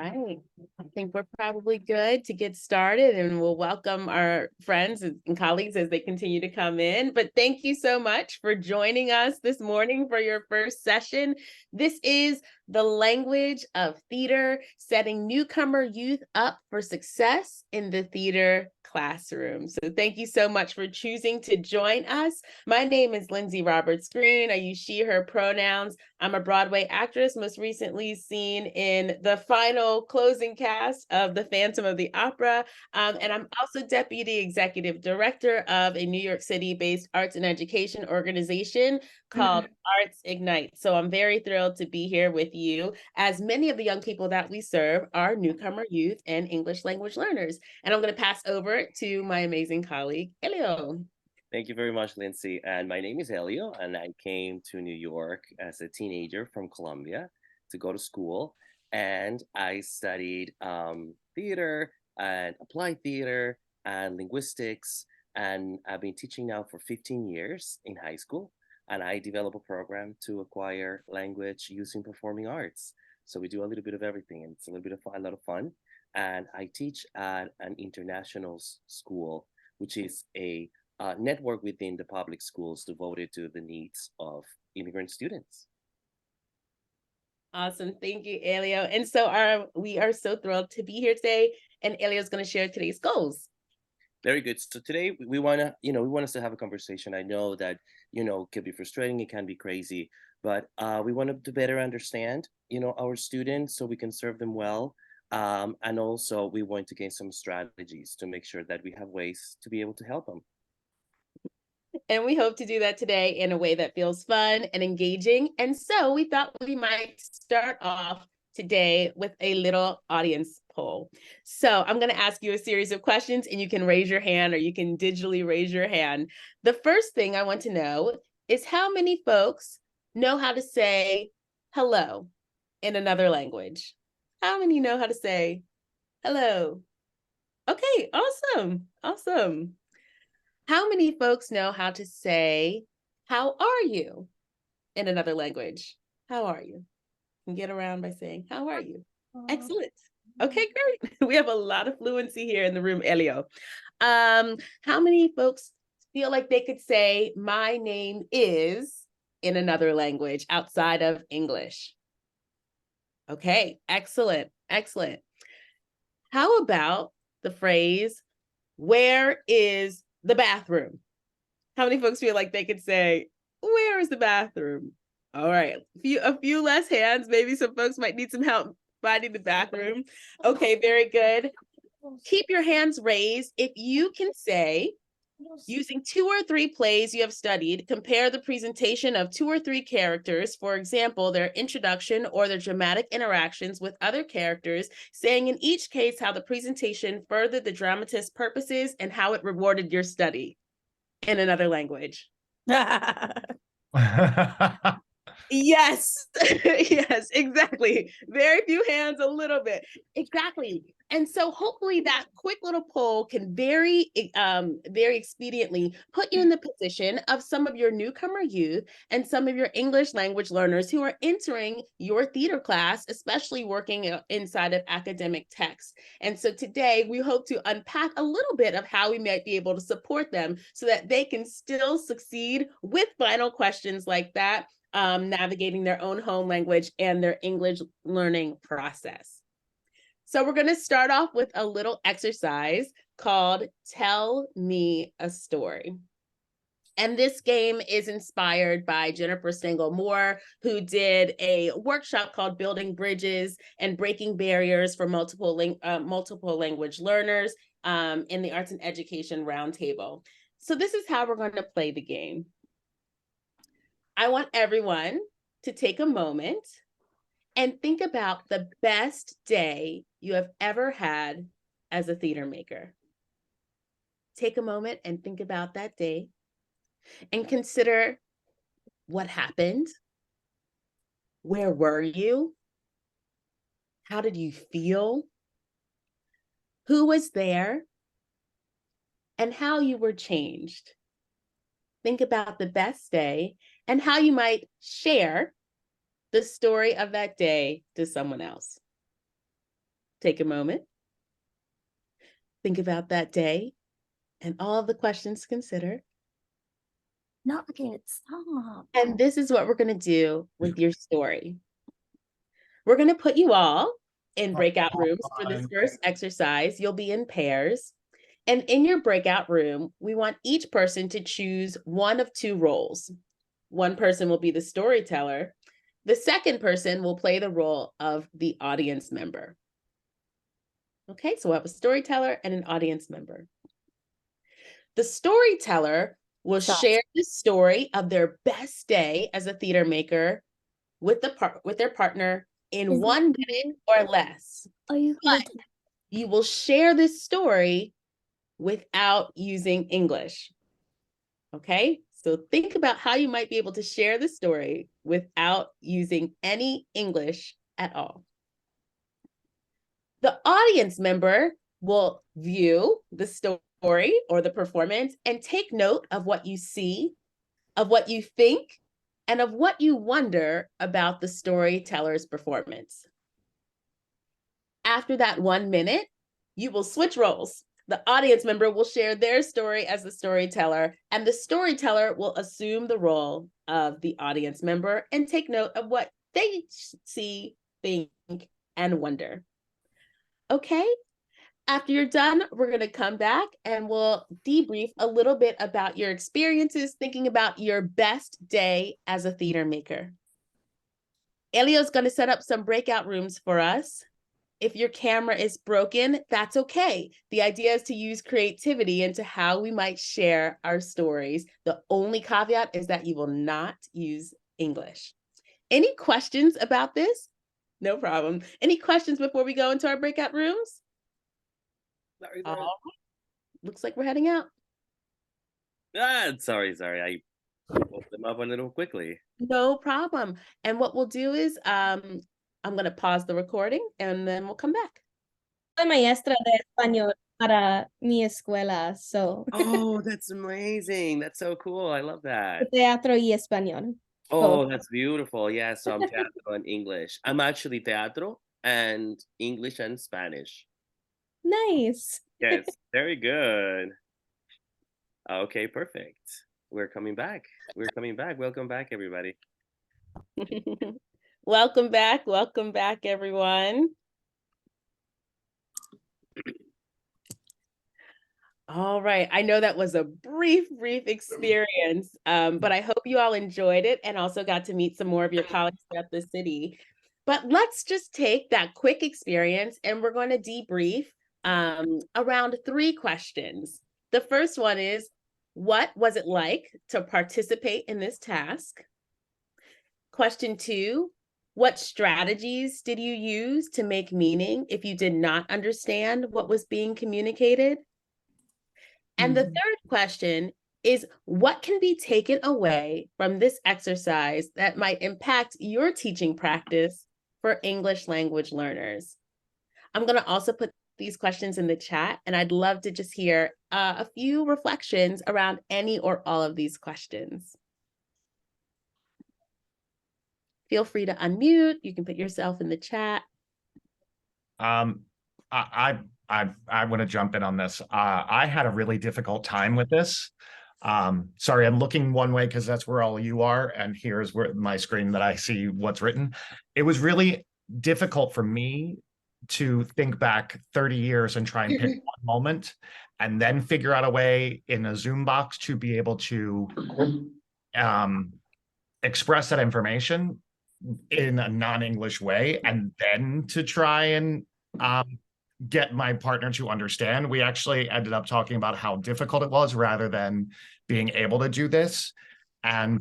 right. I think we're probably good to get started, and we'll welcome our friends and colleagues as they continue to come in. But thank you so much for joining us this morning for your first session. This is the language of theater, setting newcomer youth up for success in the theater classroom. So thank you so much for choosing to join us. My name is Lindsay Greene. I use she, her pronouns. I'm a Broadway actress, most recently seen in the final closing cast of The Phantom of the Opera. And I'm also Deputy Executive Director of a New York City-based arts and education organization called Arts Ignite. So I'm very thrilled to be here with you, as many of the young people that we serve are newcomer youth and English language learners. And I'm going to pass over to my amazing colleague, Helio. Thank you very much, Lindsay. And my name is Helio, and I came to New York as a teenager from Colombia to go to school. And I studied theater and applied theater and linguistics. And I've been teaching now for 15 years in high school. And I develop a program to acquire language using performing arts. So we do a little bit of everything, and it's a little bit of a lot of fun. And I teach at an international school, which is a network within the public schools devoted to the needs of immigrant students. Awesome. Thank you, Helio. And so we are so thrilled to be here today. And Helio is going to share today's goals. Very good. So today we want to, we want us to have a conversation. I know that, it can be frustrating, it can be crazy, but we want to better understand, our students so we can serve them well. And also we want to gain some strategies to make sure that we have ways to be able to help them. And we hope to do that today in a way that feels fun and engaging. And so we thought we might start off today with a little audience poll. So I'm going to ask you a series of questions, and you can raise your hand or you can digitally raise your hand. The first thing I want to know is how many folks know how to say hello in another language? How many know how to say hello? Okay, awesome. Awesome. How many folks know how to say, how are you in another language? How are you? You can get around by saying, how are you? Excellent. Okay, great. We have a lot of fluency here in the room, Helio. How many folks feel like they could say, my name is in another language outside of English? Okay, excellent, excellent. How about the phrase, where is the bathroom? How many folks feel like they could say, where is the bathroom? All right, a few less hands. Maybe some folks might need some help finding the bathroom. Okay, very good. Keep your hands raised if you can say, using 2 or 3 plays you have studied, compare the presentation of 2 or 3 characters, for example, their introduction or their dramatic interactions with other characters, saying in each case how the presentation furthered the dramatist's purposes and how it rewarded your study in another language. Yes, yes, exactly. Very few hands, a little bit. Exactly. And so hopefully that quick little poll can very expediently put you in the position of some of your newcomer youth and some of your English language learners who are entering your theater class, especially working inside of academic text. And so today we hope to unpack a little bit of how we might be able to support them so that they can still succeed with final questions like that, navigating their own home language and their English learning process. So we're going to start off with a little exercise called Tell Me a Story. And this game is inspired by Jennifer Stengel Moore, who did a workshop called Building Bridges and Breaking Barriers for Multiple Language Learners in the Arts and Education Roundtable. So this is how we're going to play the game. I want everyone to take a moment and think about the best day you have ever had as a theater maker. Take a moment and think about that day and consider what happened. Where were you? How did you feel? Who was there? And how you were changed. Think about the best day and how you might share the story of that day to someone else. take a moment, think about that day and all of the questions to consider. Stop. And this is what we're going to do with your story. We're going to put you all in breakout rooms for this first exercise. You'll be in pairs. And in your breakout room, we want each person to choose one of two roles. One person will be the storyteller. The second person will play the role of the audience member. Okay, so we'll have a storyteller and an audience member. The storyteller will share the story of their best day as a theater maker with their partner in 1 minute or less. But you will share this story without using English. Okay, so think about how you might be able to share the story without using any English at all. The audience member will view the story or the performance and take note of what you see, of what you think, and of what you wonder about the storyteller's performance. After that 1 minute, you will switch roles. The audience member will share their story as the storyteller, and the storyteller will assume the role of the audience member and take note of what they see, think, and wonder. Okay, after you're done, we're going to come back and we'll debrief a little bit about your experiences, thinking about your best day as a theater maker. Helio's going to set up some breakout rooms for us. If your camera is broken, that's okay. The idea is to use creativity into how we might share our stories. The only caveat is that you will not use English. Any questions about this? No problem. Any questions before we go into our breakout rooms? Looks like we're heading out. Sorry. I woke them up a little quickly. No problem. And what we'll do is I'm going to pause the recording and then we'll come back. Soy maestra de español para mi escuela, so. Oh, that's amazing. That's so cool. I love that. Teatro y español. Oh, that's beautiful. Yeah, so I'm teatro and English. I'm actually teatro and English and Spanish. Nice. Yes, very good. Okay, perfect. We're coming back. Welcome back, everybody. Welcome back, everyone. All right, I know that was a brief experience, but I hope you all enjoyed it and also got to meet some more of your colleagues throughout the city. But let's just take that quick experience and we're going to debrief around 3 questions. The first one is, what was it like to participate in this task? Question 2, what strategies did you use to make meaning if you did not understand what was being communicated? And the third question is, what can be taken away from this exercise that might impact your teaching practice for English language learners? I'm going to also put these questions in the chat, and I'd love to just hear a few reflections around any or all of these questions. Feel free to unmute. You can put yourself in the chat. I want to jump in on this. I had a really difficult time with this. Sorry, I'm looking one way because that's where all you are, and here's where my screen that I see what's written. It was really difficult for me to think back 30 years and try and pick one moment and then figure out a way in a Zoom box to be able to express that information in a non-English way, and then to try and get my partner to understand. We actually ended up talking about how difficult it was rather than being able to do this. And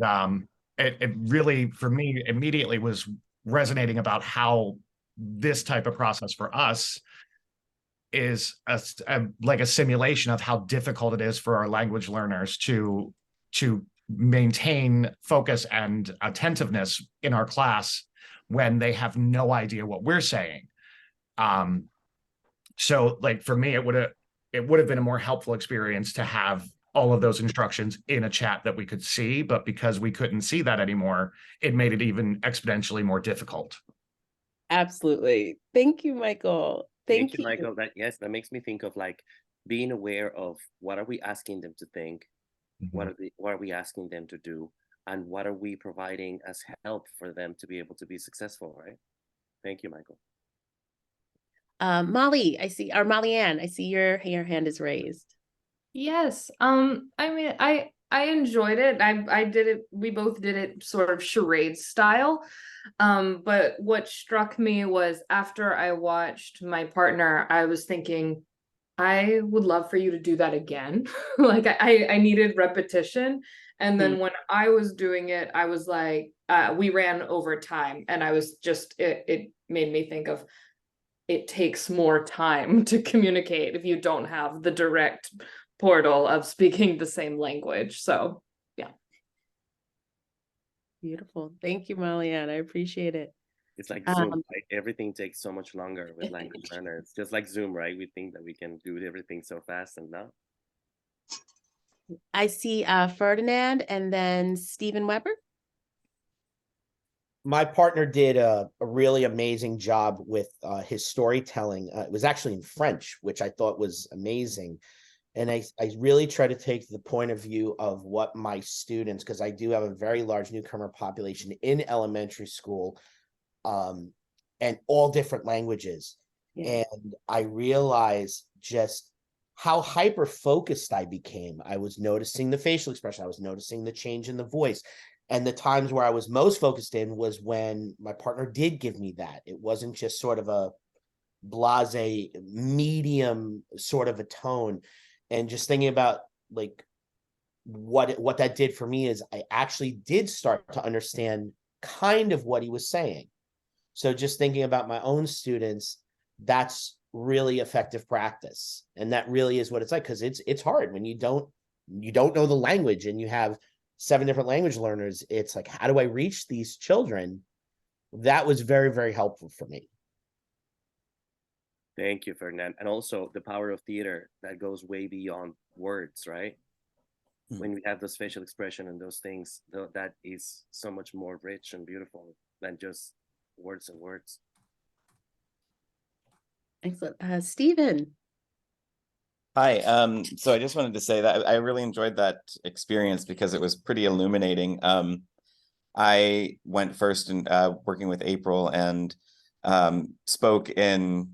it really, for me, immediately was resonating about how this type of process for us is like a simulation of how difficult it is for our language learners to maintain focus and attentiveness in our class when they have no idea what we're saying. So like for me, it would have been a more helpful experience to have all of those instructions in a chat that we could see, but because we couldn't see that anymore, it made it even exponentially more difficult. Absolutely. Thank you, Michael. Thank you, you. Michael. That makes me think of like being aware of what are we asking them to think, what are we asking them to do, and what are we providing as help for them to be able to be successful, right? Thank you, Michael. Molly, Molly Ann, I see your hand is raised. Yes. I mean, I enjoyed it. I did it, we both did it sort of charade style. But what struck me was after I watched my partner, I was thinking, I would love for you to do that again. Like I needed repetition. And then when I was doing it, I was like, we ran over time, and I was just, it made me think of, it takes more time to communicate if you don't have the direct portal of speaking the same language. So yeah. Beautiful. Thank you, Molly Ann. I appreciate it. It's like Zoom, right? Everything takes so much longer with language learners. Just like Zoom, right? We think that we can do everything so fast, and no. I see Ferdinand and then Stephen Weber. My partner did a really amazing job with his storytelling. It was actually in French, which I thought was amazing. And I really try to take the point of view of what my students, because I do have a very large newcomer population in elementary school, and all different languages. Yeah. And I realized just how hyper-focused I became. I was noticing the facial expression. I was noticing the change in the voice. And the times where I was most focused in was when my partner did give me that. It wasn't just sort of a blasé, medium sort of a tone. And just thinking about like what that did for me is I actually did start to understand kind of what he was saying. So just thinking about my own students, that's really effective practice. And that really is what it's like, because it's hard when you don't know the language and you have 7 different language learners. It's like, how do I reach these children? That was very, very helpful for me. Thank you, Ferdinand. And also the power of theater that goes way beyond words, right? When we have those facial expression and those things, that is so much more rich and beautiful than just words and words. Excellent. Stephen. Hi. So I just wanted to say that I really enjoyed that experience because it was pretty illuminating. I went first in working with April and spoke in,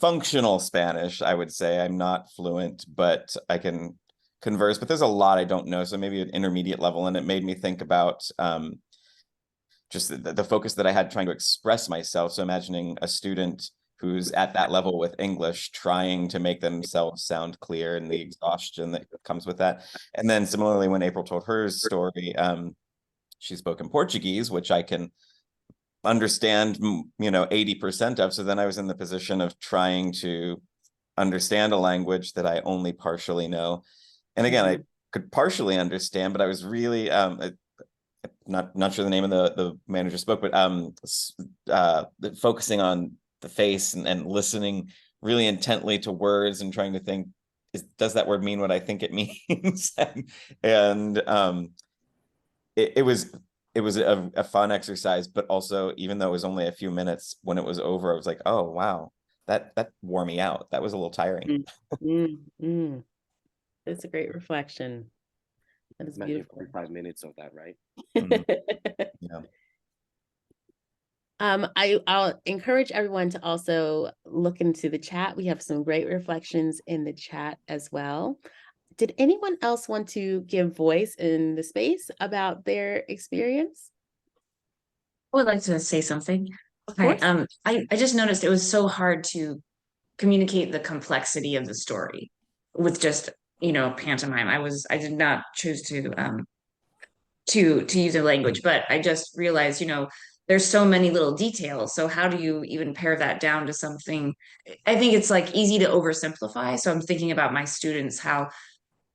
functional Spanish, I would say. I'm not fluent, but I can converse, but there's a lot I don't know. So maybe an intermediate level. And it made me think about just the focus that I had trying to express myself. So imagining a student who's at that level with English, trying to make themselves sound clear and the exhaustion that comes with that. And then similarly, when April told her story, she spoke in Portuguese, which I can understand, 80% of. So then I was in the position of trying to understand a language that I only partially know. And again, I could partially understand, but I was really, not sure the name of the manager spoke, but focusing on the face and listening really intently to words and trying to think, does that word mean what I think it means? And it was a fun exercise, but also, even though it was only a few minutes, when it was over, I was like, oh wow, that wore me out. That was a little tiring. It's a great reflection. That is beautiful. 45 minutes of that, right? Yeah. I'll encourage everyone to also look into the chat. We have some great reflections in the chat as well. Did anyone else want to give voice in the space about their experience? I would like to say something. Okay. I just noticed it was so hard to communicate the complexity of the story with just, pantomime. I did not choose to use a language, but I just realized, there's so many little details. So how do you even pare that down to something? I think it's like easy to oversimplify. So I'm thinking about my students, how,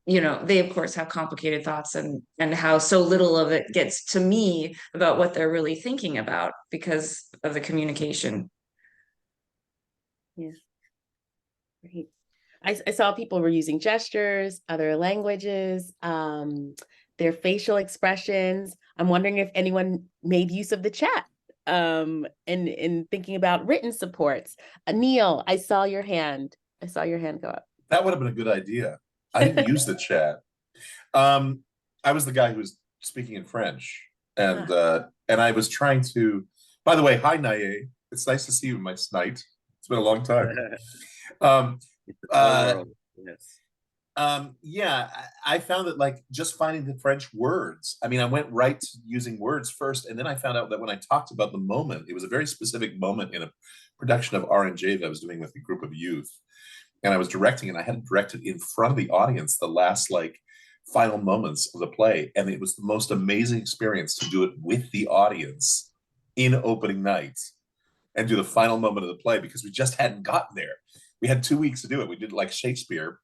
they of course have complicated thoughts and how so little of it gets to me about what they're really thinking about because of the communication. Yeah. Great. I saw people were using gestures, other languages, their facial expressions. I'm wondering if anyone made use of the chat and thinking about written supports. Neil, I saw your hand. I saw your hand go up. That would have been a good idea. I didn't use the chat. I was the guy who was speaking in French, and I was trying to. By the way, hi Naye. It's nice to see you, my snite. It's been a long time. Yes. Yeah, I found that like just finding the French words. I mean, I went right to using words first, and then I found out that when I talked about the moment, it was a very specific moment in a production of R&J that I was doing with a group of youth, and I was directing, and I had directed in front of the audience the last like final moments of the play, and it was the most amazing experience to do it with the audience in opening night and do the final moment of the play because we just hadn't gotten there. We had 2 weeks to do it. We did like Shakespeare.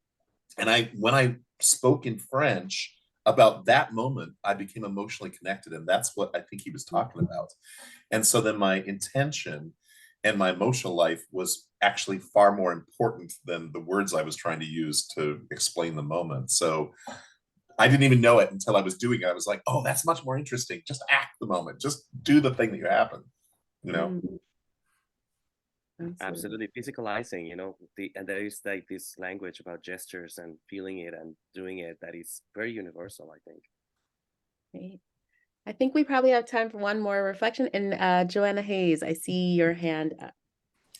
And when I spoke in French about that moment, I became emotionally connected. And that's what I think he was talking about. And so then my intention and my emotional life was actually far more important than the words I was trying to use to explain the moment. So I didn't even know it until I was doing it. I was like, oh, that's much more interesting. Just act the moment. Just do the thing that you happen, you know? Absolutely, physicalizing, you know, and there is like this language about gestures and feeling it and doing it that is very universal, I think. Great. I think we probably have time for one more reflection. And Joanna Hayes, I see your hand up.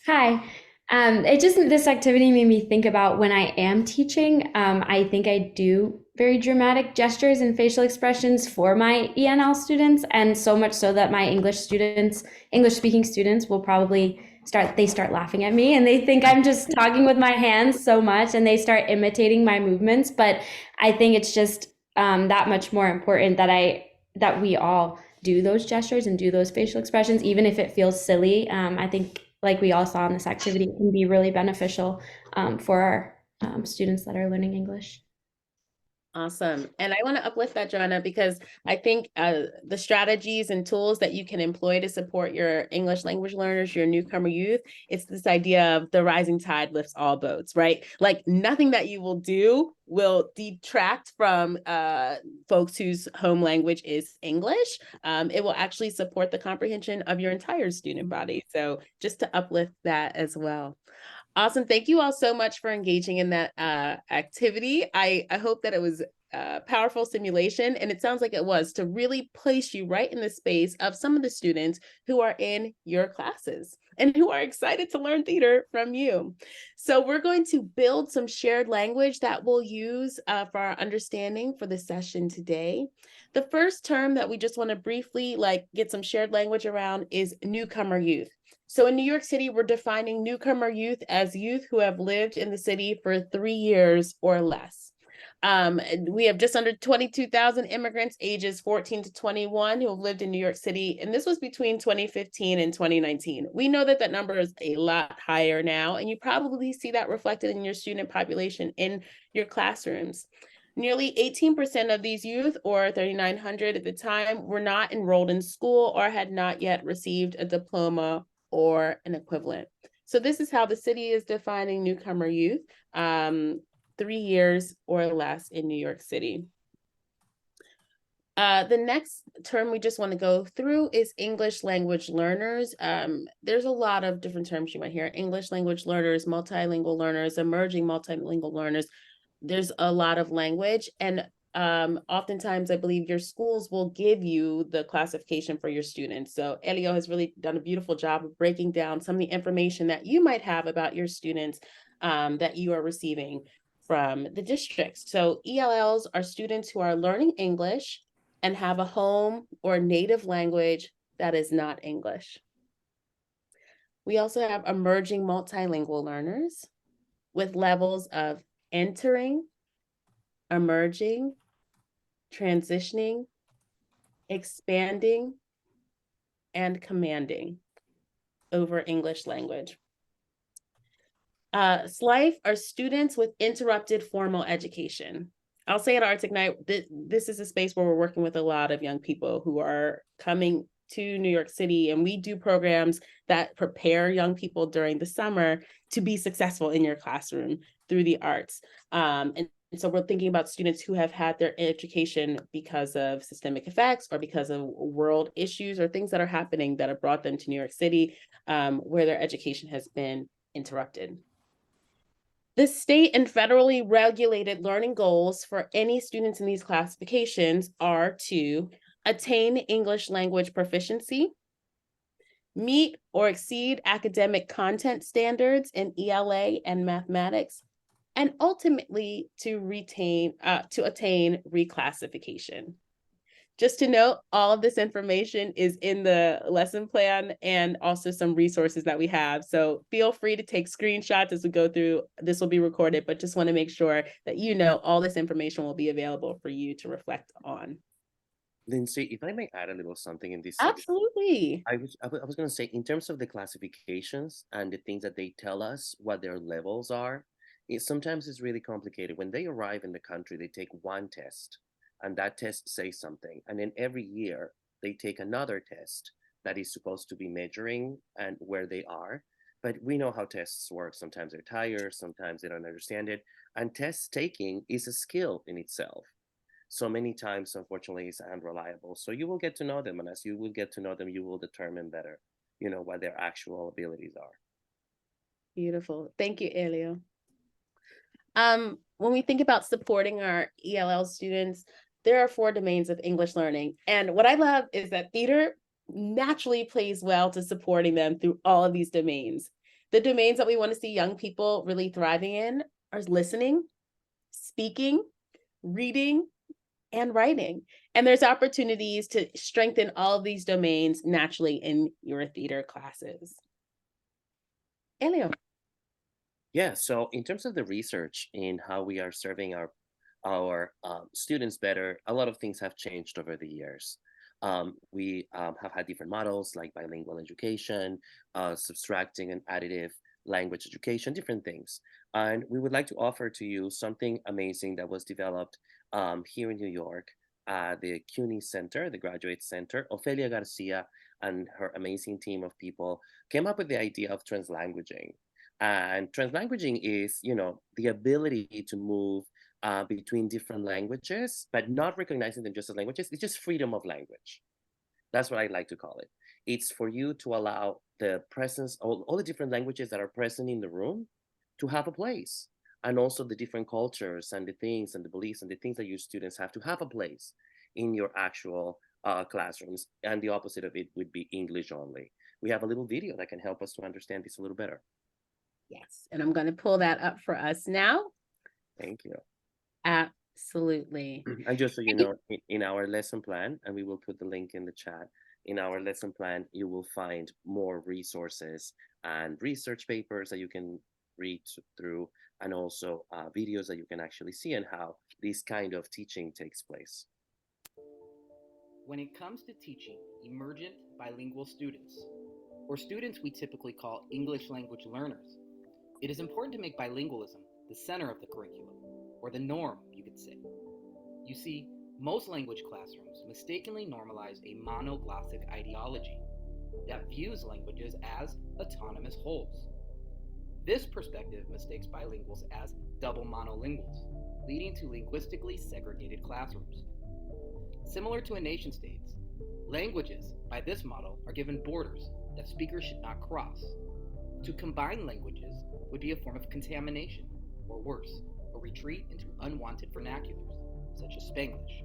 Hi. It just, this activity made me think about when I am teaching. I think I do very dramatic gestures and facial expressions for my ENL students, and so much so that my English speaking students will probably start laughing at me, and they think I'm just talking with my hands so much, and they start imitating my movements. But I think it's just that much more important that we all do those gestures and do those facial expressions, even if it feels silly. I think, like we all saw in this activity, it can be really beneficial for our students that are learning English. Awesome. And I want to uplift that, Joanna, because I think the strategies and tools that you can employ to support your English language learners, your newcomer youth, it's this idea of the rising tide lifts all boats, right? Like nothing that you will do will detract from folks whose home language is English. It will actually support the comprehension of your entire student body. So just to uplift that as well. Awesome. Thank you all so much for engaging in that activity. I hope that it was a powerful simulation, and it sounds like it was, to really place you right in the space of some of the students who are in your classes and who are excited to learn theater from you. So we're going to build some shared language that we'll use for our understanding for the session today. The first term that we just want to briefly get some shared language around is newcomer youth. So in New York City, we're defining newcomer youth as youth who have lived in the city for 3 years or less. We have just under 22,000 immigrants ages 14 to 21 who have lived in New York City, and this was between 2015 and 2019. We know that that number is a lot higher now, and you probably see that reflected in your student population in your classrooms. Nearly 18% of these youth, or 3,900 at the time, were not enrolled in school or had not yet received a diploma or an equivalent. So this is how the city is defining newcomer youth, 3 years or less in New York City. The next term we just want to go through is English language learners. There's a lot of different terms you might hear: English language learners, multilingual learners, emerging multilingual learners. There's a lot of language, and oftentimes I believe your schools will give you the classification for your students. So Helio has really done a beautiful job of breaking down some of the information that you might have about your students that you are receiving from the districts. So ELLs are students who are learning English and have a home or native language that is not English. We also have emerging multilingual learners with levels of entering, emerging, transitioning, expanding, and commanding over English language. SLIFE are students with interrupted formal education. I'll say at Arts Ignite, this is a space where we're working with a lot of young people who are coming to New York City, and we do programs that prepare young people during the summer to be successful in your classroom through the arts. And so we're thinking about students who have had their education because of systemic effects or because of world issues or things that are happening that have brought them to New York City, where their education has been interrupted. The state and federally regulated learning goals for any students in these classifications are to attain English language proficiency, meet or exceed academic content standards in ELA and mathematics, and ultimately to attain reclassification. Just to note, all of this information is in the lesson plan and also some resources that we have. So feel free to take screenshots as we go through. This will be recorded, but just want to make sure that you know all this information will be available for you to reflect on. Lindsay, if I may add a little something in this section. Absolutely. I was going to say, in terms of the classifications and the things that they tell us what their levels are, sometimes it's really complicated. When they arrive in the country, they take one test, and that test says something. And then every year, they take another test that is supposed to be measuring and where they are. But we know how tests work. Sometimes they're tired, sometimes they don't understand it. And test taking is a skill in itself. So many times, unfortunately, it's unreliable. So you will get to know them, and as you will get to know them, you will determine better, what their actual abilities are. Beautiful. Thank you, Helio. When we think about supporting our ELL students, there are 4 domains of English learning. And what I love is that theater naturally plays well to supporting them through all of these domains. The domains that we want to see young people really thriving in are listening, speaking, reading, and writing. And there's opportunities to strengthen all of these domains naturally in your theater classes. Helio. Yeah, so in terms of the research in how we are serving our students better, a lot of things have changed over the years. We have had different models like bilingual education, subtracting and additive language education, different things. And we would like to offer to you something amazing that was developed here in New York at the CUNY Center, the Graduate Center. Ofelia Garcia and her amazing team of people came up with the idea of translanguaging. And translanguaging is, the ability to move between different languages, but not recognizing them just as languages. It's just freedom of language. That's what I like to call it. It's for you to allow the presence, all the different languages that are present in the room to have a place. And also the different cultures and the things and the beliefs and the things that your students have to have a place in your actual classrooms. And the opposite of it would be English only. We have a little video that can help us to understand this a little better. Yes, and I'm going to pull that up for us now. Thank you. Absolutely. And just so you know, in our lesson plan, and we will put the link in the chat, in our lesson plan, you will find more resources and research papers that you can read through, and also videos that you can actually see and how this kind of teaching takes place. When it comes to teaching emergent bilingual students, or students we typically call English language learners, it is important to make bilingualism the center of the curriculum, or the norm, you could say. You see, most language classrooms mistakenly normalize a monoglossic ideology that views languages as autonomous wholes. This perspective mistakes bilinguals as double monolinguals, leading to linguistically segregated classrooms. Similar to in nation states, languages, by this model, are given borders that speakers should not cross. To combine languages would be a form of contamination, or worse, a retreat into unwanted vernaculars, such as Spanglish.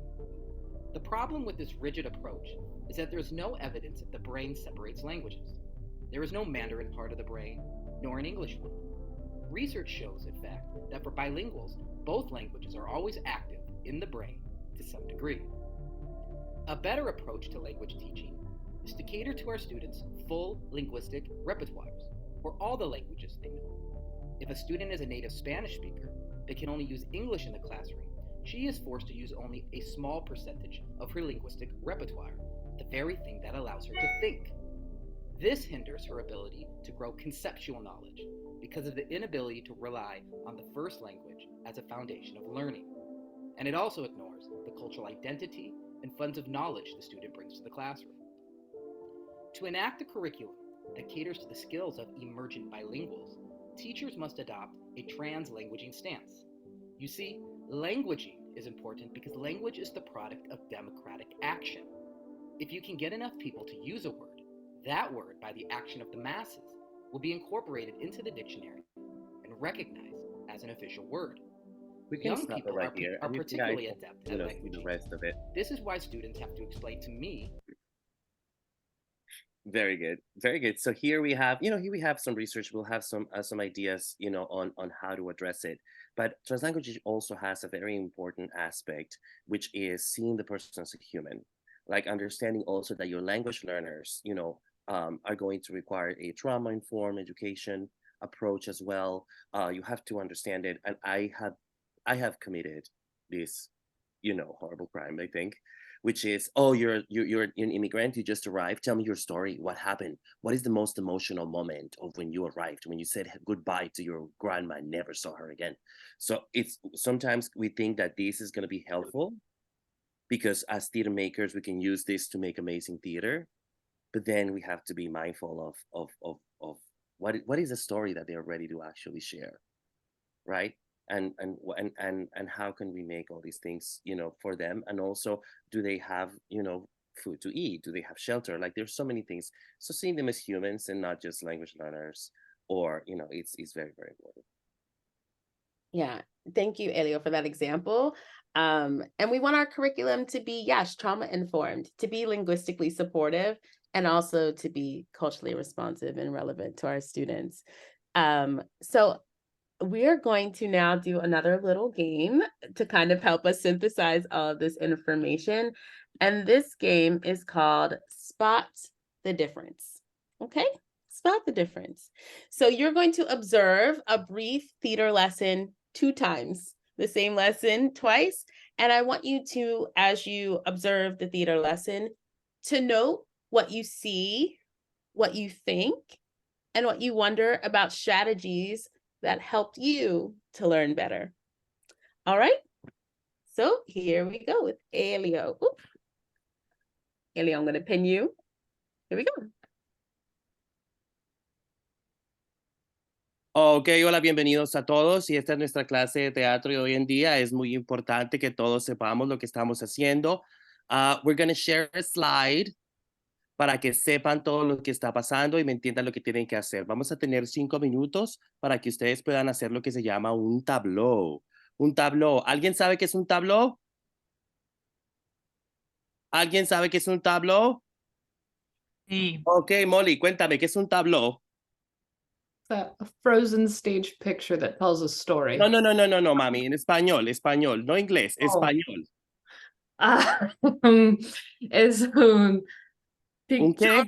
The problem with this rigid approach is that there is no evidence that the brain separates languages. There is no Mandarin part of the brain, nor an English one. Research shows, in fact, that for bilinguals, both languages are always active in the brain to some degree. A better approach to language teaching is to cater to our students' full linguistic repertoires, or all the languages they know. If a student is a native Spanish speaker but can only use English in the classroom, she is forced to use only a small percentage of her linguistic repertoire, the very thing that allows her to think. This hinders her ability to grow conceptual knowledge because of the inability to rely on the first language as a foundation of learning. And it also ignores the cultural identity and funds of knowledge the student brings to the classroom. To enact a curriculum that caters to the skills of emergent bilinguals, teachers must adopt a translanguaging stance. You see, languaging is important because language is the product of democratic action. If you can get enough people to use a word, that word, by the action of the masses, will be incorporated into the dictionary and recognized as an official word. We can Young stop it people right here. are And you particularly guys adept will, at see the languaging. rest of it. This is why students have to explain to me. Very good, very good. So here we have, here we have some research. We'll have some ideas, on how to address it. But translanguage also has a very important aspect, which is seeing the person as a human, like understanding also that your language learners, are going to require a trauma-informed education approach as well. You have to understand it, and I have committed this, horrible crime, I think, which is, oh, you're an immigrant, you just arrived, tell me your story, what happened, what is the most emotional moment of when you arrived, when you said goodbye to your grandma and never saw her again. So it's sometimes we think that this is going to be helpful because as theater makers we can use this to make amazing theater, but then we have to be mindful of what is the story that they're ready to actually share, right? And how can we make all these things, for them? And also, do they have, food to eat? Do they have shelter? Like, there's so many things. So seeing them as humans and not just language learners, or it's very, very important. Yeah, thank you, Helio, for that example. And we want our curriculum to be, yes, trauma informed, to be linguistically supportive, and also to be culturally responsive and relevant to our students. So we're going to now do another little game to kind of help us synthesize all of this information. And this game is called Spot the Difference. Okay, spot the difference. So you're going to observe a brief theater lesson 2 times, the same lesson twice. And I want you to, as you observe the theater lesson, to note what you see, what you think, and what you wonder about strategies that helped you to learn better. All right, so here we go with Helio. Oops. Helio, I'm going to pin you. Here we go. Ok, hola, bienvenidos a todos. Y esta es nuestra clase de teatro y hoy en día es muy importante que todos sepamos lo que estamos haciendo. We're going to share a slide para que sepan todo lo que está pasando y me entiendan lo que tienen que hacer. Vamos a tener 5 minutos para que ustedes puedan hacer lo que se llama un tableau. Un tableau. ¿Alguien sabe qué es un tableau? ¿Alguien sabe qué es un tableau? Sí. Ok, Molly, cuéntame, ¿qué es un tableau? A frozen stage picture that tells a story. No, mami, en español, no inglés, español. Es un ¿Un qué?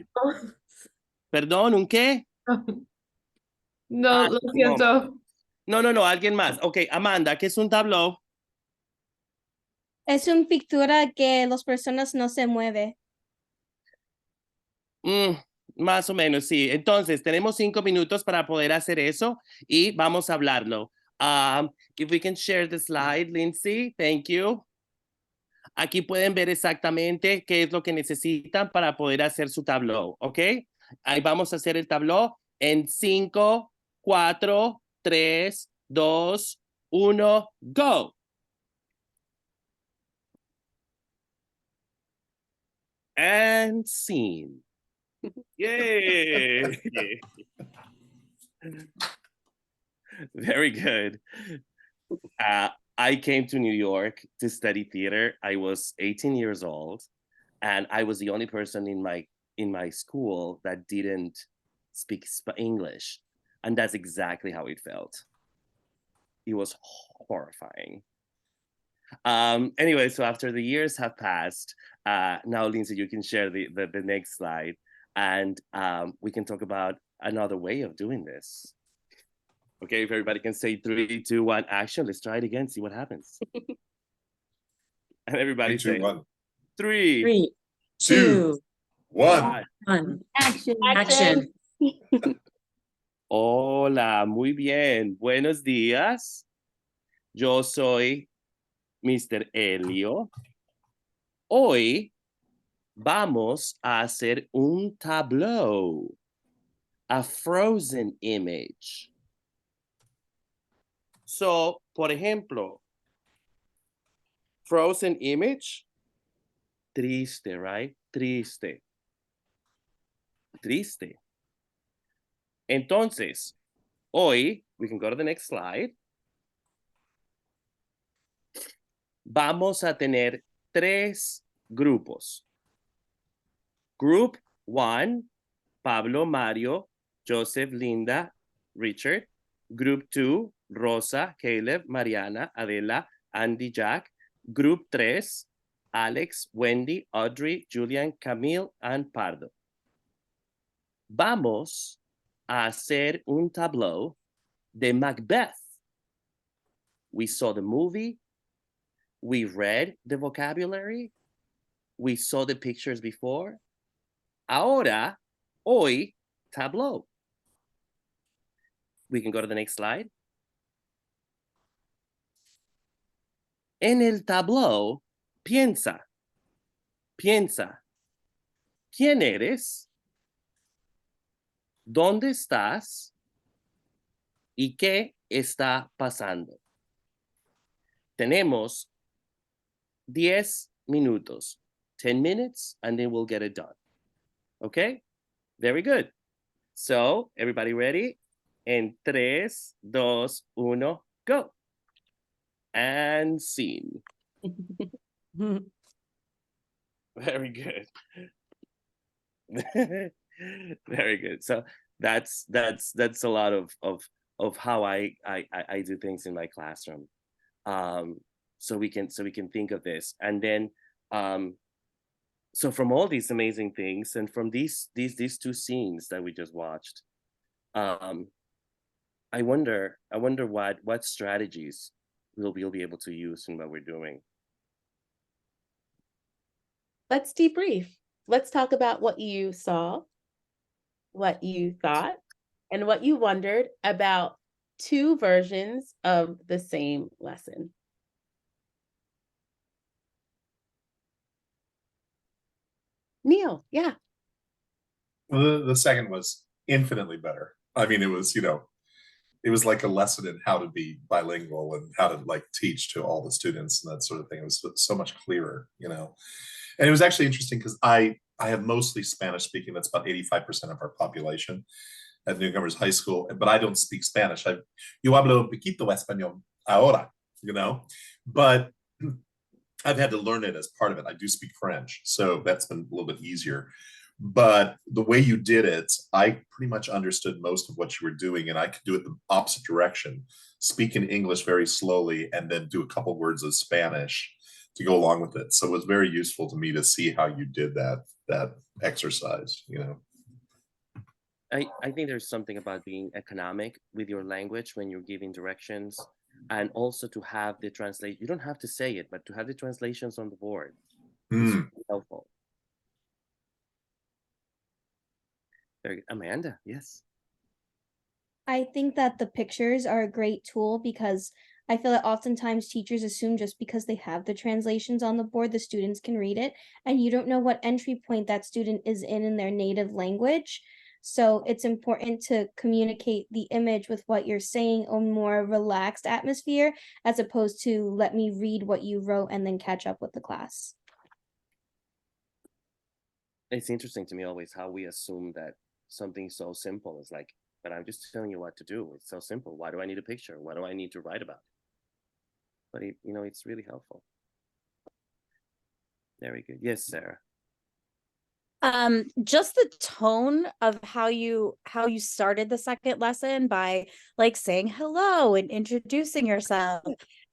Perdón, ¿un qué? No, lo siento. No, alguien más. Ok, Amanda, ¿qué es un tableau? Es una pintura que las personas no se mueven. Más o menos, sí. Entonces, tenemos 5 minutos para poder hacer eso y vamos a hablarlo. If we can share the slide, Lindsay, thank you. Aquí pueden ver exactamente qué es lo que necesitan para poder hacer su tableau, ¿ok? Ahí vamos a hacer el tableau en 5, 4, 3, 2, 1, go. And scene. Yay! Very good. I came to New York to study theater. I was 18 years old, and I was the only person in my school that didn't speak English, and that's exactly how it felt. It was horrifying. Anyway, so after the years have passed, now Lindsay, you can share the next slide, and we can talk about another way of doing this. Okay, if everybody can say 3, 2, 1, action. Let's try it again, see what happens. And everybody 3, 2, say 1. 3, 3, 2, 1. 1. Action. Hola, muy bien. Buenos días. Yo soy Mr. Helio. Hoy vamos a hacer un tableau, a frozen image. So, por ejemplo, frozen image, triste, right? Triste. Triste. Entonces, hoy, we can go to the next slide. Vamos a tener 3 grupos. Group 1, Pablo, Mario, Joseph, Linda, Richard. Group 2, Rosa, Caleb, Mariana, Adela, Andy, Jack. Group 3, Alex, Wendy, Audrey, Julian, Camille, and Pardo. Vamos a hacer un tableau de Macbeth. We saw the movie. We read the vocabulary. We saw the pictures before. Ahora, hoy, tableau. We can go to the next slide. En el tableau, piensa. Piensa. ¿Quién eres? ¿Dónde estás? ¿Y qué está pasando? Tenemos 10 minutos, 10 minutes, and then we'll get it done. Okay? Very good. So, everybody ready? En 3, 2, 1, go. And scene. Very good. Very good. So that's a lot of how I do things in my classroom. So we can think of this, and then so from all these amazing things, and from these 2 scenes that we just watched, I wonder what strategies we'll be able to use in what we're doing. Let's debrief. Let's talk about what you saw, what you thought, and what you wondered about 2 versions of the same lesson. Neil, yeah. Well, the second was infinitely better. I mean, it was, it was like a lesson in how to be bilingual and how to like teach to all the students and that sort of thing. It was so much clearer, And it was actually interesting because I have mostly Spanish speaking. That's about 85% of our population at Newcomers High School, but I don't speak Spanish. Yo hablo un poquito español ahora, but I've had to learn it as part of it. I do speak French, so that's been a little bit easier. But the way you did it, I pretty much understood most of what you were doing, and I could do it the opposite direction, speak in English very slowly, and then do a couple words of Spanish to go along with it. So it was very useful to me to see how you did that exercise, I think there's something about being economic with your language when you're giving directions, and also to have the translate. You don't have to say it, but to have the translations on the board is helpful. Very good. Amanda, yes. I think that the pictures are a great tool because I feel that oftentimes teachers assume just because they have the translations on the board, the students can read it, and you don't know what entry point that student is in their native language. So it's important to communicate the image with what you're saying in a more relaxed atmosphere, as opposed to let me read what you wrote and then catch up with the class. It's interesting to me always how we assume that something so simple is like, but I'm just telling you what to do. It's so simple. Why do I need a picture? What do I need to write about? But it's really helpful. Very good. Yes, Sarah. Just the tone of how you started the second lesson by like saying hello and introducing yourself,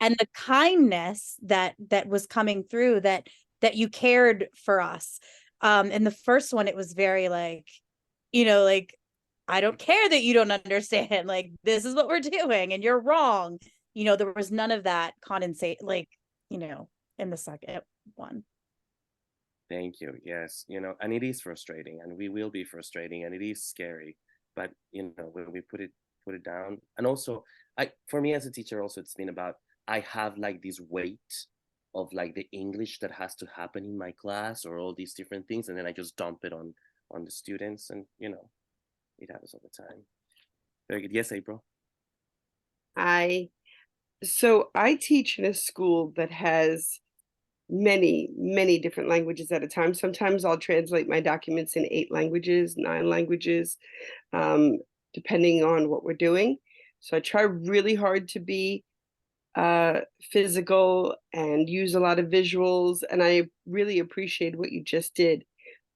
and the kindness that was coming through, that you cared for us. In the first one, it was very like, like, I don't care that you don't understand, like, this is what we're doing and you're wrong. There was none of that condensate, like, in the second one. Thank you. Yes, and it is frustrating, and we will be frustrating, and it is scary. But when we put it down, and also, for me as a teacher, also it's been about, I have like this weight of like the English that has to happen in my class, or all these different things, and then I just dump it on the students, and it happens all the time. Very good. Yes, April. I So I teach in a school that has many, many different languages at a time. Sometimes I'll translate my documents in 8 languages, 9 languages, um, depending on what we're doing. So I try really hard to be physical and use a lot of visuals. And I really appreciate what you just did.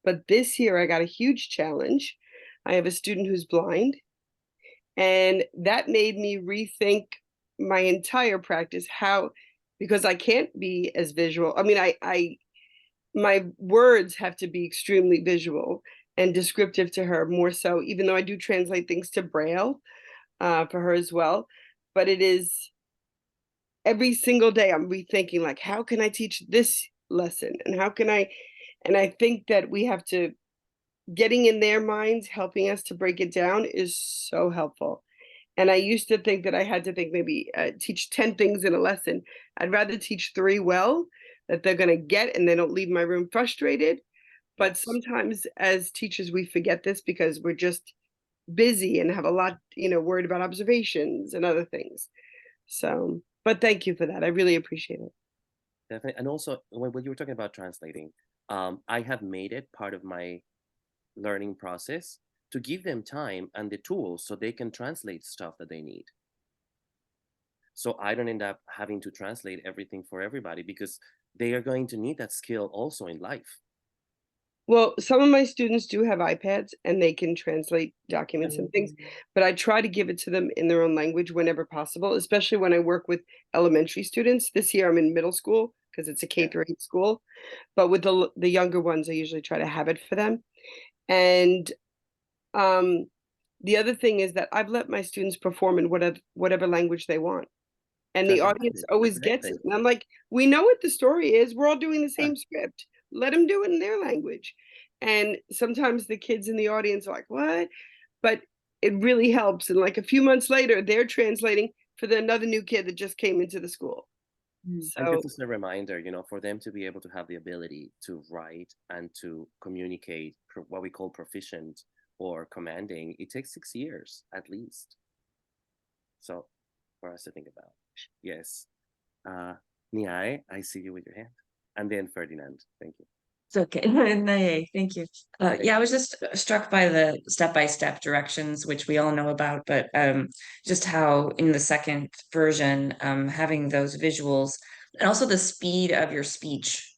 But this year I got a huge challenge. I have a student who's blind, and that made me rethink my entire practice, how, because I can't be as visual. I mean, I my words have to be extremely visual and descriptive to her more so, even though I do translate things to Braille for her as well. But it is every single day I'm rethinking, like, how can I teach this lesson, and how can I, and I think that we have to, getting in their minds, helping us to break it down is so helpful. And I used to think that I had to think maybe teach 10 things in a lesson. I'd rather teach 3 well that they're going to get and they don't leave my room frustrated. But Yes. sometimes as teachers, we forget this because we're just busy and have a lot, worried about observations and other things. So, but thank you for that. I really appreciate it. Definitely. And also, when you were talking about translating, I have made it part of my learning process to give them time and the tools so they can translate stuff that they need. So I don't end up having to translate everything for everybody, because they are going to need that skill also in life. Well, some of my students do have iPads and they can translate documents and things, but I try to give it to them in their own language whenever possible, especially when I work with elementary students. This year I'm in middle school because it's a K through 8 school, but with the younger ones, I usually try to have it for them. And the other thing is that I've let my students perform in whatever language they want. And the audience always gets it. And I'm like, we know what the story is. We're all doing the same script. Let them do it in their language. And sometimes the kids in the audience are like, what? But it really helps. And like a few months later, they're translating for another new kid that just came into the school. And So just as a reminder, for them to be able to have the ability to write and to communicate what we call proficient or commanding, it takes 6 years at least. So for us to think about. Yes. Niai, I see you with your hand. And then Ferdinand, thank you. It's okay. No, thank you. Yeah, I was just struck by the step-by-step directions, which we all know about, but just how in the second version, having those visuals and also the speed of your speech,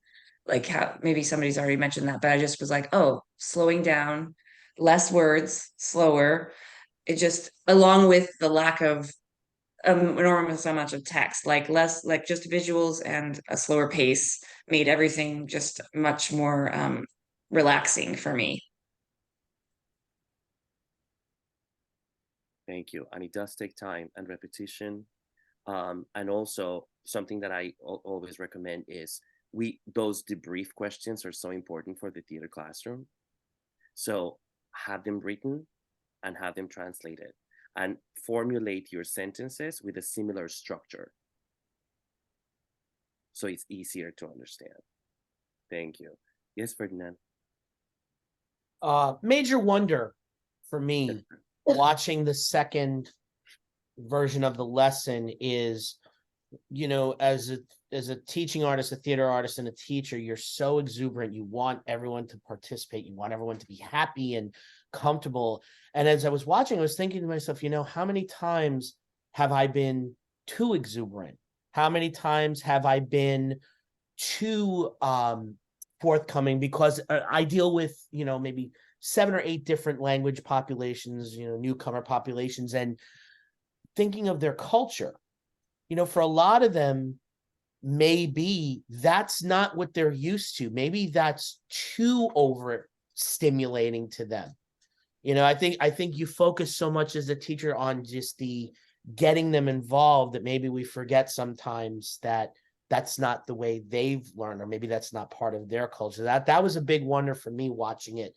like how maybe somebody's already mentioned that, but I just was like, oh, slowing down, less words, slower. It just, along with the lack of enormous amount of text, like less, like just visuals and a slower pace made everything just much more relaxing for me. Thank you. And it does take time and repetition. And also something that I always recommend is those debrief questions are so important for the theater classroom. So have them written and have them translated, and formulate your sentences with a similar structure so it's easier to understand. Thank you. Yes, Ferdinand. Major wonder for me watching the second version of the lesson is, as a teaching artist, a theater artist, and a teacher, you're so exuberant. You want everyone to participate. You want everyone to be happy and comfortable. And as I was watching, I was thinking to myself, how many times have I been too exuberant? How many times have I been too forthcoming? Because I deal with, maybe 7 or 8 different language populations, newcomer populations, and thinking of their culture, for a lot of them, maybe that's not what they're used to. Maybe that's too overstimulating to them. I think you focus so much as a teacher on just the getting them involved that maybe we forget sometimes that that's not the way they've learned, or maybe that's not part of their culture. That was a big wonder for me watching it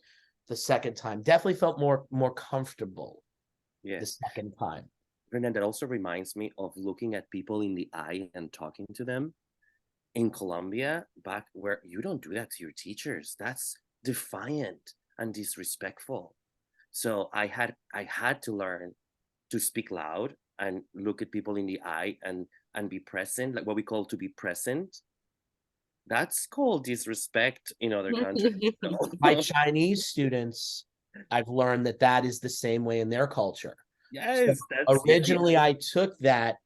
the second time. Definitely felt more comfortable the second time. Brendan, that also reminds me of looking at people in the eye and talking to them. In Colombia, back where you don't do that to your teachers, that's defiant and disrespectful. So I had to learn to speak loud and look at people in the eye and be present, like what we call to be present. That's called disrespect in other countries. My Chinese students, I've learned that is the same way in their culture. Yes, so originally I took that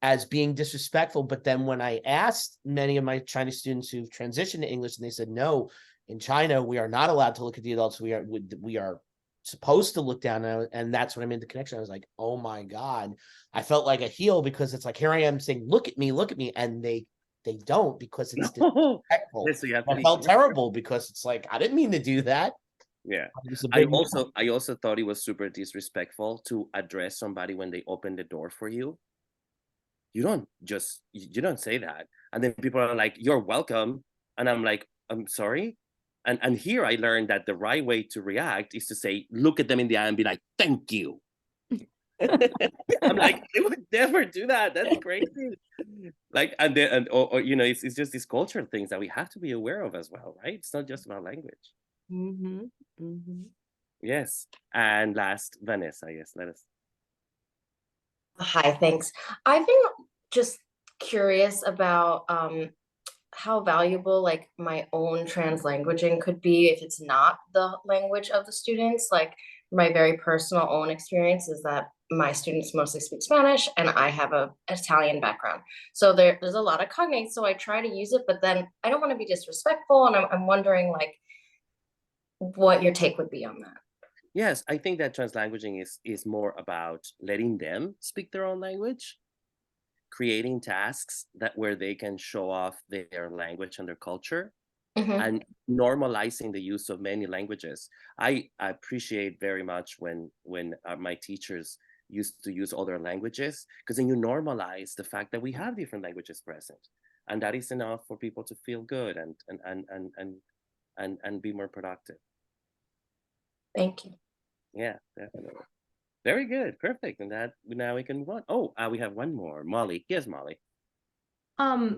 as being disrespectful, but then when I asked many of my Chinese students who've transitioned to English, and they said, no, in China, we are not allowed to look at the adults. We are supposed to look down, and that's when I made the connection. I was like, oh my God. I felt like a heel, because it's like, here I am saying, look at me, and they don't, because it's disrespectful. Yes, so you have to I felt terrible, because it's like, I didn't mean to do that. Yeah. I also thought it was super disrespectful to address somebody when they open the door for you. You don't say that. And then people are like, you're welcome. And I'm like, I'm sorry. And here I learned that the right way to react is to say, look at them in the eye and be like, thank you. I'm like, they would never do that. That's crazy. Like, and then, or you know, it's just these cultural things that we have to be aware of as well, right? It's not just about language. Mm-hmm. Mm-hmm. Yes. And last, Vanessa, yes, let us. Hi, thanks. I've been just curious about how valuable like my own translanguaging could be if it's not the language of the students. Like my very personal own experience is that my students mostly speak Spanish and I have an Italian background. So there's a lot of cognate, so I try to use it, but then I don't want to be disrespectful, and I'm wondering like what your take would be on that. Yes, I think that translanguaging is more about letting them speak their own language, creating tasks where they can show off their language and their culture, and normalizing the use of many languages. I appreciate very much when my teachers used to use other languages, because then you normalize the fact that we have different languages present, and that is enough for people to feel good and be more productive. Thank you. Yeah, definitely. Very good. Perfect. And that now we can move on. Oh, we have one more. Molly. Yes, Molly.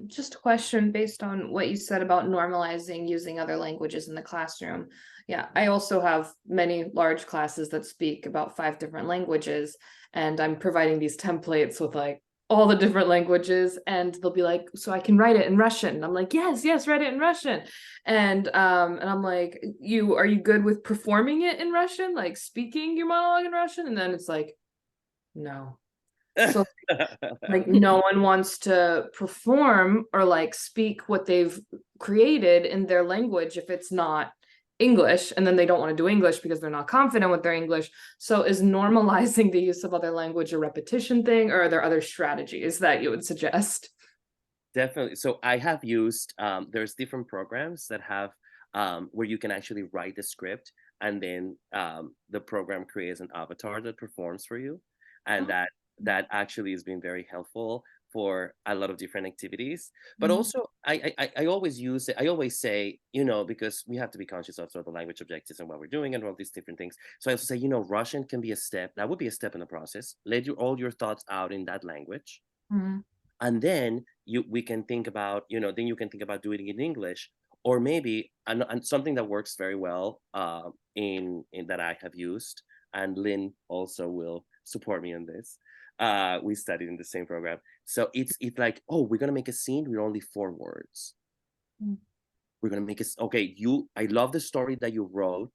Just a question based on what you said about normalizing using other languages in the classroom. Yeah, I also have many large classes that speak about 5 different languages, and I'm providing these templates with like all the different languages, and they'll be like, so I can write it in Russian. And I'm like, yes, write it in Russian. And I'm like, are you good with performing it in Russian, like speaking your monologue in Russian? And then it's like, no. So like no one wants to perform or like speak what they've created in their language if it's not English, and then they don't want to do English because they're not confident with their English. So is normalizing the use of other language a repetition thing, or are there other strategies that you would suggest? Definitely. So I have used, there's different programs that have where you can actually write the script, and then the program creates an avatar that performs for you. And that actually has been very helpful for a lot of different activities. But also I always use it. I always say, because we have to be conscious of sort of the language objectives and what we're doing and all these different things. So I also say, Russian can be a step. That would be a step in the process. Let all your thoughts out in that language. And then we can think about, then you can think about doing it in English, or maybe and something that works very well in that I have used, and Lynn also will support me in this. We studied in the same program. So it's like, oh, we're gonna make a scene with only 4 words. We're gonna make it, okay, I love the story that you wrote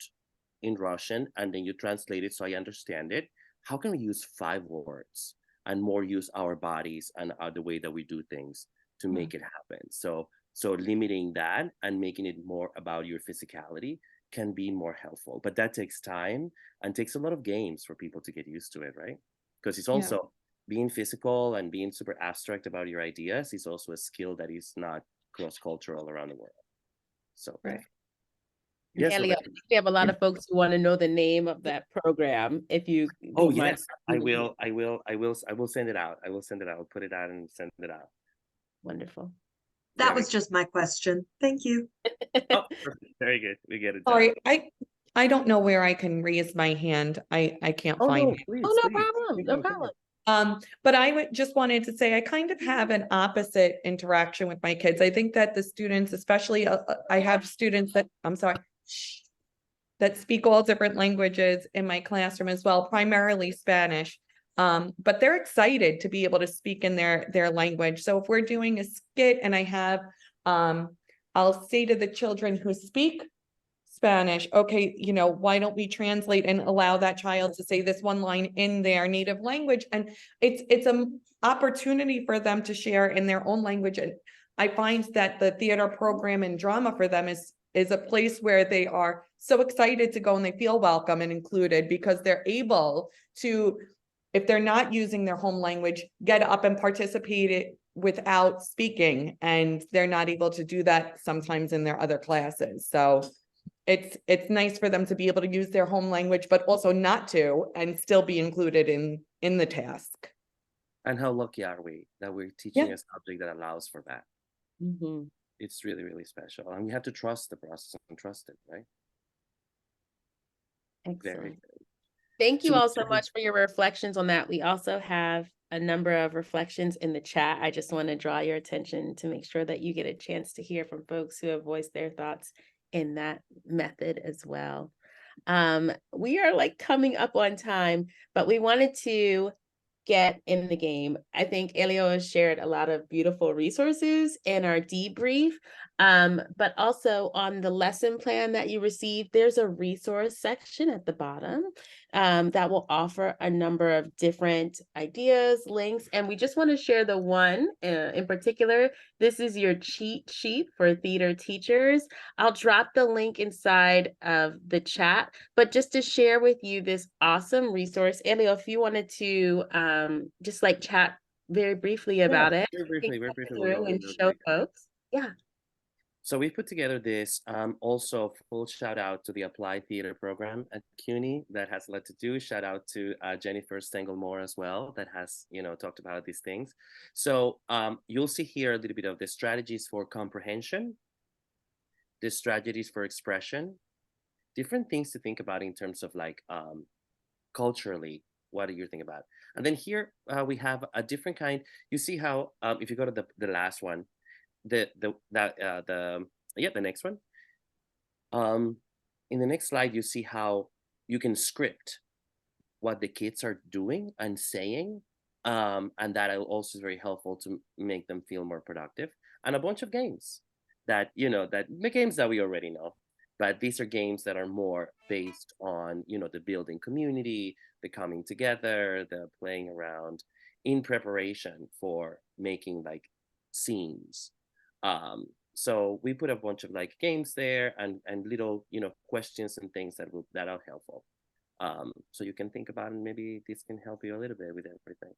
in Russian, and then you translate it so I understand it. How can we use 5 words and more use our bodies and the way that we do things to make it happen? So limiting that and making it more about your physicality can be more helpful, but that takes time and takes a lot of games for people to get used to it, right? Because it's also being physical and being super abstract about your ideas is also a skill that is not cross-cultural around the world. So right. Yes, Helio, we have a lot of folks who want to know the name of that program. If you yes, I will send it out. I will send it out. I'll put it out and send it out. Wonderful. That was just my question. Thank you. Oh, perfect. Very good. We get it. Sorry, I don't know where I can raise my hand. I can't find it. Please, no problem. No problem. But I just wanted to say I kind of have an opposite interaction with my kids. I think that the students, especially I have students that speak all different languages in my classroom as well, primarily Spanish. But they're excited to be able to speak in their language. So if we're doing a skit and I have, I'll say to the children who speak Spanish, okay, you know, why don't we translate and allow that child to say this one line in their native language? And it's an opportunity for them to share in their own language. And I find that the theater program and drama for them is a place where they are so excited to go and they feel welcome and included because they're able to, if they're not using their home language, get up and participate without speaking, and they're not able to do that sometimes in their other classes. So it's nice for them to be able to use their home language, but also not to, and still be included in the task. And how lucky are we that we're teaching a subject that allows for that? Mm-hmm. It's really, really special. And we have to trust the process and trust it, right? Excellent. Very good. Thank you all so much for your reflections on that. We also have a number of reflections in the chat. I just want to draw your attention to make sure that you get a chance to hear from folks who have voiced their thoughts in that method as well. We are like coming up on time, but we wanted to get in the game. I think Helio has shared a lot of beautiful resources in our debrief, but also on the lesson plan that you received, there's a resource section at the bottom that will offer a number of different ideas, links, and we just want to share the one in particular. This is your cheat sheet for theater teachers. I'll drop the link inside of the chat, but just to share with you this awesome resource, Helio, if you wanted to just like chat very briefly about it, Very briefly and show folks. Yeah. So we put together this, also full shout out to the Applied Theater program at CUNY that has a lot to do. Shout out to Jennifer Stengel-Moore as well that has, talked about these things. So you'll see here a little bit of the strategies for comprehension, the strategies for expression, different things to think about in terms of like culturally, what do you think about? And then here we have a different kind. You see how if you go to the last one, the next one. In the next slide, you see how you can script what the kids are doing and saying, and that also is very helpful to make them feel more productive. And a bunch of games that the games that we already know, but these are games that are more based on the building community, the coming together, the playing around in preparation for making like scenes. So we put a bunch of like games there and little questions and things that are helpful. So you can think about, and maybe this can help you a little bit with everything.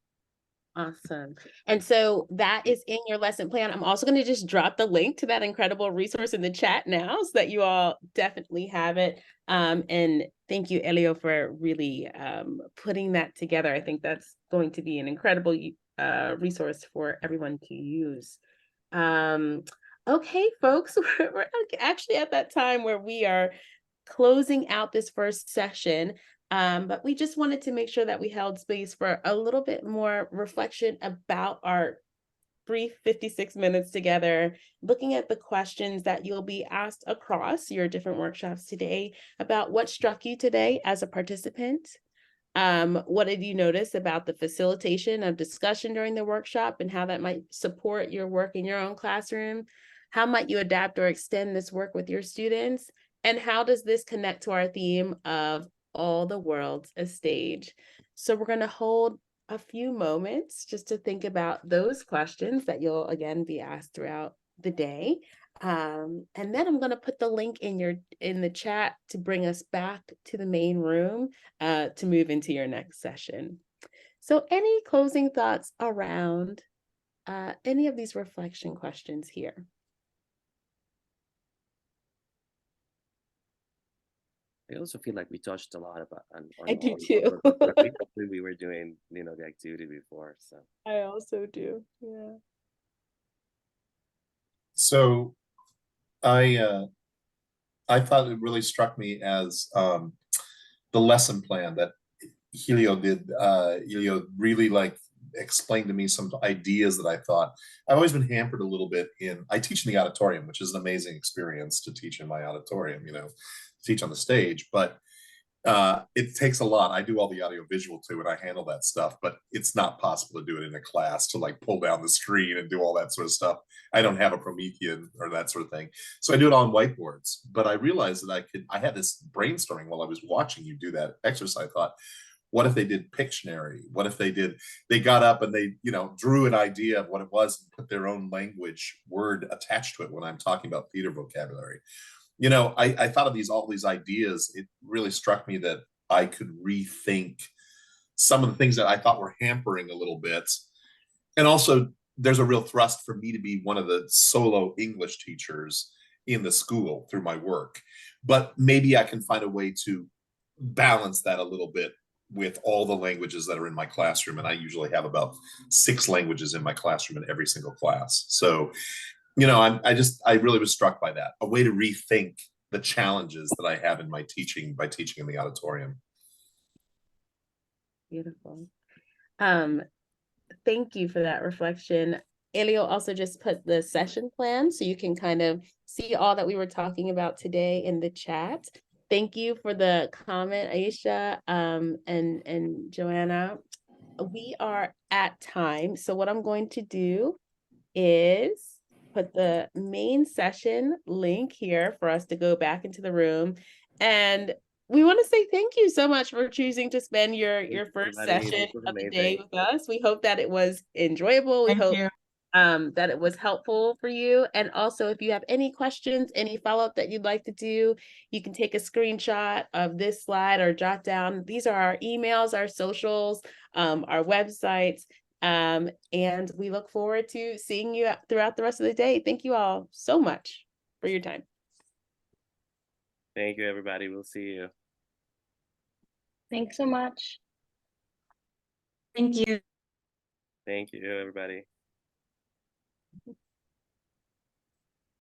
Awesome. And so that is in your lesson plan. I'm also going to just drop the link to that incredible resource in the chat now so that you all definitely have it. And thank you, Helio, for really putting that together. I think that's going to be an incredible resource for everyone to use. Okay, folks, we're actually at that time where we are closing out this first session. But we just wanted to make sure that we held space for a little bit more reflection about our brief 56 minutes together, looking at the questions that you'll be asked across your different workshops today about what struck you today as a participant. What did you notice about the facilitation of discussion during the workshop and how that might support your work in your own classroom? How might you adapt or extend this work with your students? And how does this connect to our theme of all the world's a stage? So we're going to hold a few moments just to think about those questions that you'll again be asked throughout the day. And then I'm going to put the link in the chat to bring us back to the main room to move into your next session. So any closing thoughts around any of these reflection questions here? I also feel like we touched a lot about on I do too. We were doing the activity before, so I also do. Yeah. So I thought it really struck me as the lesson plan that Helio did. Helio really like explained to me some ideas that I thought I've always been hampered a little bit I teach in the auditorium, which is an amazing experience to teach in my auditorium, teach on the stage, but It takes a lot. I do all the audio visual too, and I handle that stuff, but it's not possible to do it in a class to like pull down the screen and do all that sort of stuff. I don't have a Promethean or that sort of thing. So I do it on whiteboards. But I realized that I had this brainstorming while I was watching you do that exercise. I thought, what if they did Pictionary? What if they got up and they, drew an idea of what it was and put their own language word attached to it when I'm talking about theater vocabulary. I thought of all these ideas. It really struck me that I could rethink some of the things that I thought were hampering a little bit. And also, there's a real thrust for me to be one of the solo English teachers in the school through my work. But maybe I can find a way to balance that a little bit with all the languages that are in my classroom. And I usually have about 6 languages in my classroom in every single class. So I really was struck by that, a way to rethink the challenges that I have in my teaching by teaching in the auditorium. Beautiful. Thank you for that reflection. Helio also just put the session plan so you can kind of see all that we were talking about today in the chat. Thank you for the comment, Aisha, and Joanna. We are at time. So what I'm going to do is put the main session link here for us to go back into the room. And we want to say thank you so much for choosing to spend your first session of the day with us. We hope that it was enjoyable. We hope that it was helpful for you. And also, if you have any questions, any follow-up that you'd like to do, you can take a screenshot of this slide or jot down. These are our emails, our socials, our websites. And we look forward to seeing you throughout the rest of the day. Thank you all so much for your time. Thank you, everybody. We'll see you. Thanks so much. Thank you. Thank you, everybody.